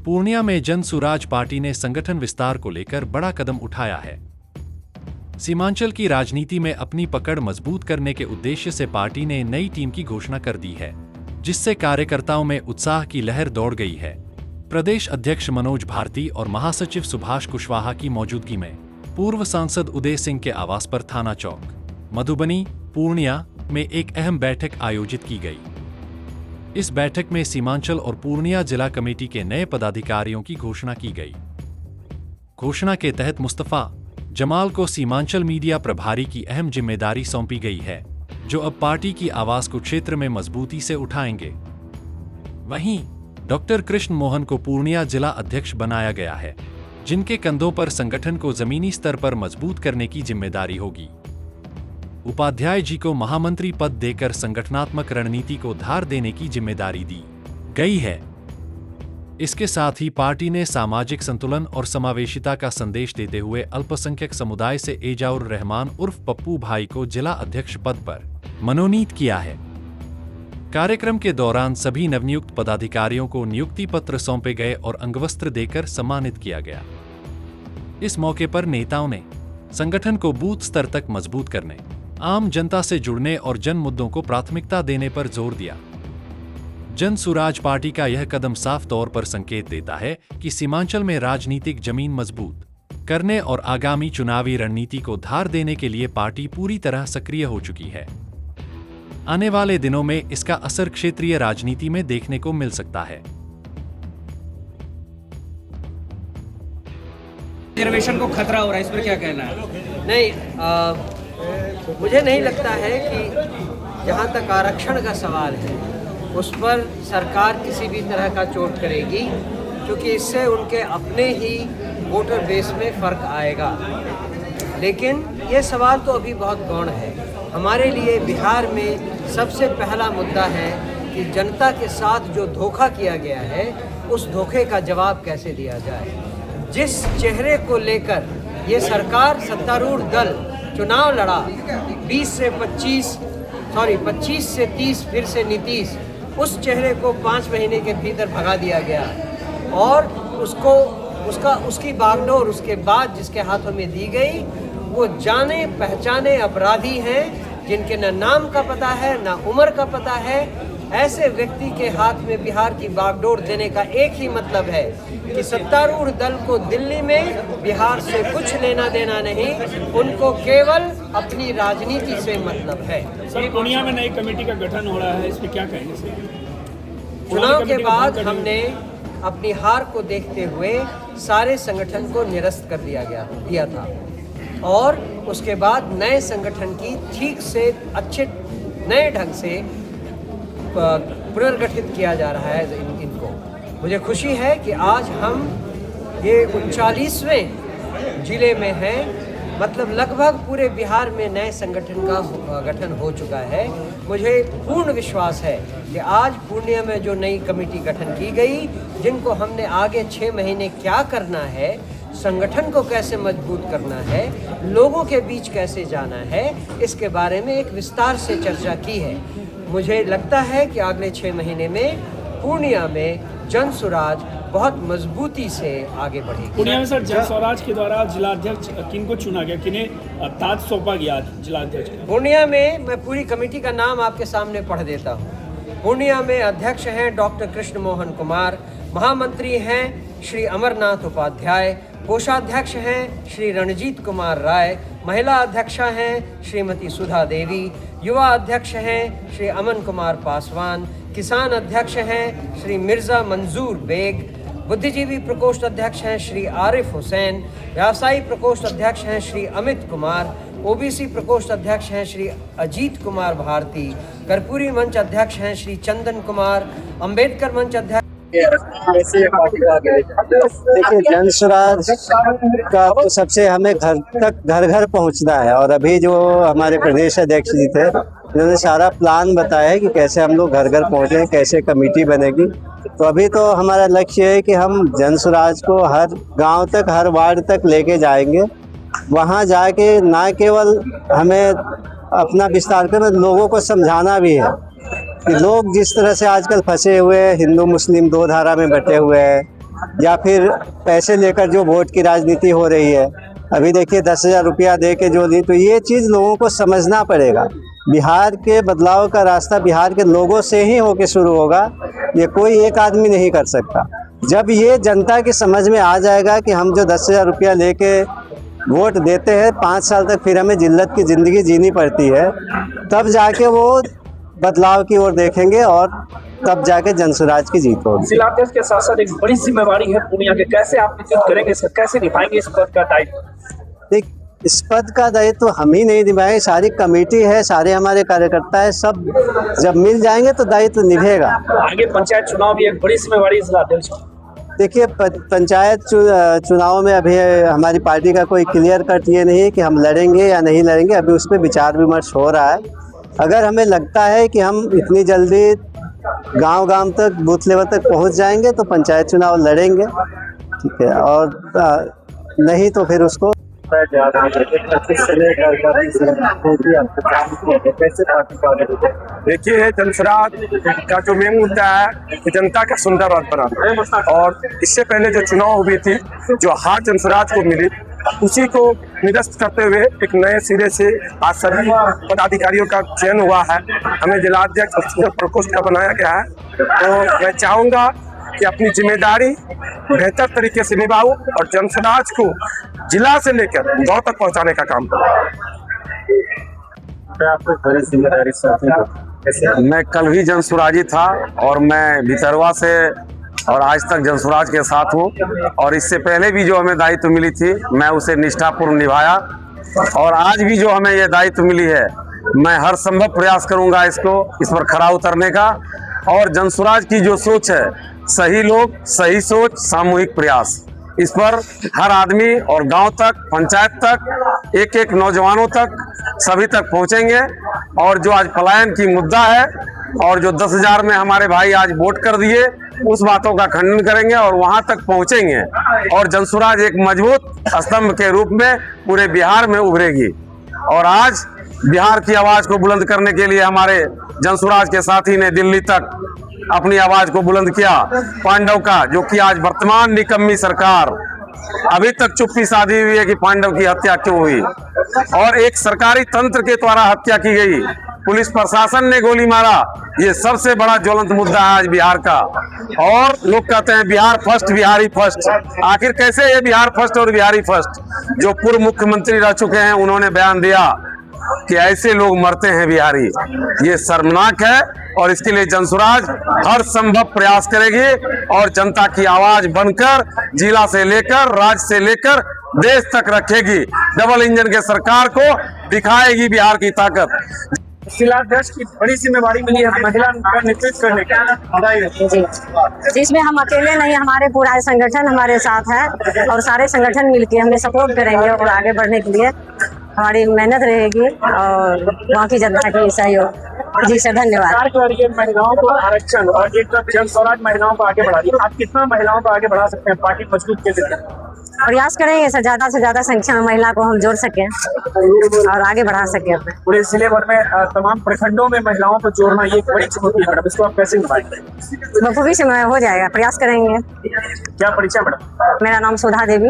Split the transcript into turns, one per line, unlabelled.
पूर्णिया में जन सुराज पार्टी ने संगठन विस्तार को लेकर बड़ा कदम उठाया है। सीमांचल की राजनीति में अपनी पकड़ मजबूत करने के उद्देश्य से पार्टी ने नई टीम की घोषणा कर दी है, जिससे कार्यकर्ताओं में उत्साह की लहर दौड़ गई है। प्रदेश अध्यक्ष मनोज भारती और महासचिव सुभाष कुशवाहा की मौजूदगी में पूर्व सांसद उदय सिंह के आवास पर थाना चौक, मधुबनी, पूर्णिया में एक अहम बैठक आयोजित की गई। इस बैठक में सीमांचल और पूर्णिया जिला कमेटी के नए पदाधिकारियों की घोषणा की गई। घोषणा के तहत मुस्तफा जमाल को सीमांचल मीडिया प्रभारी की अहम जिम्मेदारी सौंपी गई है, जो अब पार्टी की आवाज को क्षेत्र में मजबूती से उठाएंगे। वहीं डॉक्टर कृष्ण मोहन को पूर्णिया जिला अध्यक्ष बनाया गया है, जिनके कंधों पर संगठन को जमीनी स्तर पर मजबूत करने की जिम्मेदारी होगी। उपाध्याय जी को महामंत्री पद देकर संगठनात्मक रणनीति को धार देने की जिम्मेदारी दी गई है। इसके साथ ही पार्टी ने सामाजिक संतुलन और समावेशिता का संदेश देते हुए अल्पसंख्यक समुदाय से एजाउर रहमान उर्फ पप्पू भाई को जिला अध्यक्ष पद पर मनोनीत किया है। कार्यक्रम के दौरान सभी नवनियुक्त पदाधिकारियों को नियुक्ति पत्र सौंपे गए और अंगवस्त्र देकर सम्मानित किया गया। इस मौके पर नेताओं ने संगठन को बूथ स्तर तक मजबूत करने, आम जनता से जुड़ने और जन मुद्दों को प्राथमिकता देने पर जोर दिया। जन सुराज पार्टी का यह कदम साफ तौर पर संकेत देता है कि सीमांचल में राजनीतिक जमीन मजबूत करने और आगामी चुनावी रणनीति को धार देने के लिए पार्टी पूरी तरह सक्रिय हो चुकी है। आने वाले दिनों में इसका असर क्षेत्रीय राजनीति में देखने को मिल सकता है।
रिजर्वेशन को खतरा हो रहा है, इस पर क्या कहना है?
नहीं, मुझे नहीं लगता है कि जहाँ तक आरक्षण का सवाल है उस पर सरकार किसी भी तरह का चोट करेगी, क्योंकि इससे उनके अपने ही वोटर बेस में फर्क आएगा। लेकिन ये सवाल तो अभी बहुत गौण है। हमारे लिए बिहार में सबसे पहला मुद्दा है कि जनता के साथ जो धोखा किया गया है उस धोखे का जवाब कैसे दिया जाए। जिस चेहरे को लेकर ये सरकार सत्तारूढ़ दल चुनाव लड़ा, 25 से 30 फिर से नीतीश, उस चेहरे को 5 महीने के भीतर भगा दिया गया और उसकी बागडोर उसके बाद जिसके हाथों में दी गई वो जाने पहचाने अपराधी हैं, जिनके न नाम का पता है न उम्र का पता है। ऐसे व्यक्ति के हाथ में बिहार की बागडोर देने का एक ही मतलब है कि सत्तारूढ़ दल को दिल्ली में बिहार से कुछ लेना देना नहीं, उनको केवल अपनी राजनीति से मतलब है।
सर, पूर्णिया में नई कमेटी का गठन हो रहा है, इस पर क्या कहेंगे सर?
चुनाव के बाद हमने अपनी हार को देखते हुए सारे संगठन को निरस्त कर दिया था और उसके बाद नए संगठन की ठीक से अच्छे नए ढंग से पुनर्गठित किया जा रहा है इनको। मुझे खुशी है कि आज हम ये 39वें जिले में हैं, मतलब लगभग पूरे बिहार में नए संगठन का गठन हो चुका है। मुझे पूर्ण विश्वास है कि आज पूर्णिया में जो नई कमेटी गठन की गई, जिनको हमने आगे 6 महीने क्या करना है, संगठन को कैसे मजबूत करना है, लोगों के बीच कैसे जाना है, इसके बारे में एक विस्तार से चर्चा की है। मुझे लगता है कि अगले 6 महीने में पूर्णिया में जन सुराज बहुत मजबूती से आगे बढ़ेगी।
पूर्णिया में सर जन स्वराज के द्वारा जिलाध्यक्ष किन को चुना गया, किन्हें ताज सौंपा गया जिलाध्यक्ष?
पूर्णिया में मैं पूरी कमेटी का नाम आपके सामने पढ़ देता हूँ। पूर्णिया में अध्यक्ष हैं डॉक्टर कृष्ण मोहन कुमार, महामंत्री हैं श्री अमरनाथ उपाध्याय, कोषाध्यक्ष हैं श्री रणजीत कुमार राय, महिला अध्यक्षा हैं श्रीमती सुधा देवी, युवा अध्यक्ष हैं श्री अमन कुमार पासवान, किसान अध्यक्ष हैं श्री मिर्ज़ा मंजूर बेग, बुद्धिजीवी प्रकोष्ठ अध्यक्ष हैं श्री आरिफ हुसैन, व्यवसायी प्रकोष्ठ अध्यक्ष हैं श्री अमित कुमार, ओबीसी प्रकोष्ठ अध्यक्ष हैं श्री अजीत कुमार भारती, कर्पूरी मंच अध्यक्ष हैं श्री चंदन कुमार, अंबेडकर मंच अध्यक्ष।
देखिए, जन सुराज का तो सबसे हमें घर घर पहुंचना है और अभी जो हमारे प्रदेश अध्यक्ष जी थे उन्होंने सारा प्लान बताया है कि कैसे हम लोग घर घर पहुंचे, कैसे कमेटी बनेगी। तो अभी तो हमारा लक्ष्य है कि हम जन सुराज को हर गांव तक, हर वार्ड तक लेके जाएंगे। वहां जाके ना केवल हमें अपना विस्तार कर, लोगों को समझाना भी है कि लोग जिस तरह से आजकल फंसे हुए हैं, हिंदू मुस्लिम 2 धारा में बटे हुए हैं, या फिर पैसे लेकर जो वोट की राजनीति हो रही है। अभी देखिए 10,000 रुपया दे के जो ली, तो ये चीज़ लोगों को समझना पड़ेगा। बिहार के बदलाव का रास्ता बिहार के लोगों से ही होके शुरू होगा, ये कोई एक आदमी नहीं कर सकता। जब ये जनता की समझ में आ जाएगा कि हम जो 10,000 रुपया लेके वोट देते हैं 5 साल तक फिर हमें जिल्लत की ज़िंदगी जीनी पड़ती है, तब जाके वो बदलाव की ओर देखेंगे और तब जाके जनसुराज की जीत होगी।
जिलाध्यक्ष के साथ साथ एक बड़ी जिम्मेवारी है पूर्णिया के, कैसे आप नेतृत्व करेंगे इसका, कैसे निभाएंगे इस पद का दायित्व?
देख, इस पद का दायित्व हम ही नहीं निभाएंगे, सारी कमेटी है, सारे हमारे कार्यकर्ता है, सब जब मिल जाएंगे तो दायित्व निभेगा।
आगे पंचायत चुनाव भी एक बड़ी जिम्मेवारी है जिलाध्यक्ष।
देखिए पंचायत चुनाव में अभी हमारी पार्टी का कोई क्लियर कट ये नहीं है कि हम लड़ेंगे या नहीं लड़ेंगे, अभी उस पर विचार विमर्श हो रहा है। अगर हमें लगता है कि हम इतनी जल्दी गांव-गांव तक बूथ लेवल तक पहुंच जाएंगे तो पंचायत चुनाव लड़ेंगे, ठीक है, और नहीं तो फिर उसको
देखिए जनसुराज का जो मेन मुद्दा है कि जनता का सुंदर और बना, और इससे पहले जो चुनाव हुई थी जो हार जनसुराज को मिली उसी को निरस्त करते हुए एक नए सिरे से आज सभी पदाधिकारियों का चयन हुआ है। हमें जिलाध्यक्ष प्रकोष्ठ का बनाया गया है, तो मैं चाहूँगा कि अपनी जिम्मेदारी बेहतर तरीके से निभाऊं और जनसुराज को जिला से लेकर गांव तक पहुंचाने का काम करूं।
मैं कल भी जनसुराजी था और मैं भितरवा से और आज तक जनसुराज के साथ हूँ, और इससे पहले भी जो हमें दायित्व मिली थी मैं उसे निष्ठापूर्ण निभाया, और आज भी जो हमें ये दायित्व मिली है मैं हर संभव प्रयास करूंगा इस पर खरा उतरने का। और जनसुराज की जो सोच है, सही लोग, सही सोच, सामूहिक प्रयास, इस पर हर आदमी और गांव तक, पंचायत तक, एक एक नौजवानों तक, सभी तक पहुंचेंगे। और जो आज पलायन की मुद्दा है और जो 10,000 में हमारे भाई आज वोट कर दिए, उस बातों का खंडन करेंगे और वहां तक पहुंचेंगे, और जनसुराज एक मजबूत स्तंभ के रूप में पूरे बिहार में उभरेगी। और आज बिहार की आवाज को बुलंद करने के लिए हमारे जनसुराज के साथी ने दिल्ली तक अपनी आवाज को बुलंद किया। पांडव का, जो कि आज वर्तमान निकम्मी सरकार अभी तक चुप्पी साधी हुई है कि पांडव की हत्या क्यों हुई, और एक सरकारी तंत्र के द्वारा हत्या की गई, पुलिस प्रशासन ने गोली मारा, ये सबसे बड़ा ज्वलंत मुद्दा है आज बिहार का। और लोग कहते हैं बिहार फर्स्ट, बिहारी फर्स्ट, आखिर कैसे ये बिहार फर्स्ट और बिहारी फर्स्ट? जो पूर्व मुख्यमंत्री रह चुके हैं उन्होंने बयान दिया कि ऐसे लोग मरते हैं बिहारी, ये शर्मनाक है। और इसके लिए जनसुराज हर संभव प्रयास करेगी और जनता की आवाज बनकर जिला से लेकर, राज्य से लेकर देश तक रखेगी। डबल इंजन के सरकार को दिखाएगी बिहार की ताकत।
जिलाध्यक्ष की बड़ी जिम्मेवारी मिली है महिला का नेतृत्व करने का,
जिसमें हम अकेले नहीं, हमारे पूरा संगठन हमारे साथ है और सारे संगठन मिलकर हमें सपोर्ट करेंगे और आगे बढ़ने के लिए हमारी मेहनत रहेगी और वहाँ की जनता की सहयोग। जी सर, धन्यवाद।
सरकार के जरिए महिलाओं को आरक्षण और एक जनसुराज महिलाओं को आगे बढ़ा रही है, आप कितना महिलाओं को आगे बढ़ा सकते हैं पार्टी मजबूत के लिए?
प्रयास करेंगे सर, ज्यादा से ज्यादा संख्या में महिला को हम जोड़ सकें और आगे बढ़ा सकें अपने।
पूरे जिले भर में तमाम प्रखंडों में महिलाओं को जोड़ना ये एक बड़ी चुनौती है मैडम, इसको आप कैसे निभाएंगे?
बखूबी से हो जाएगा, प्रयास करेंगे।
क्या परिचय मैडम?
मेरा नाम सुधा देवी।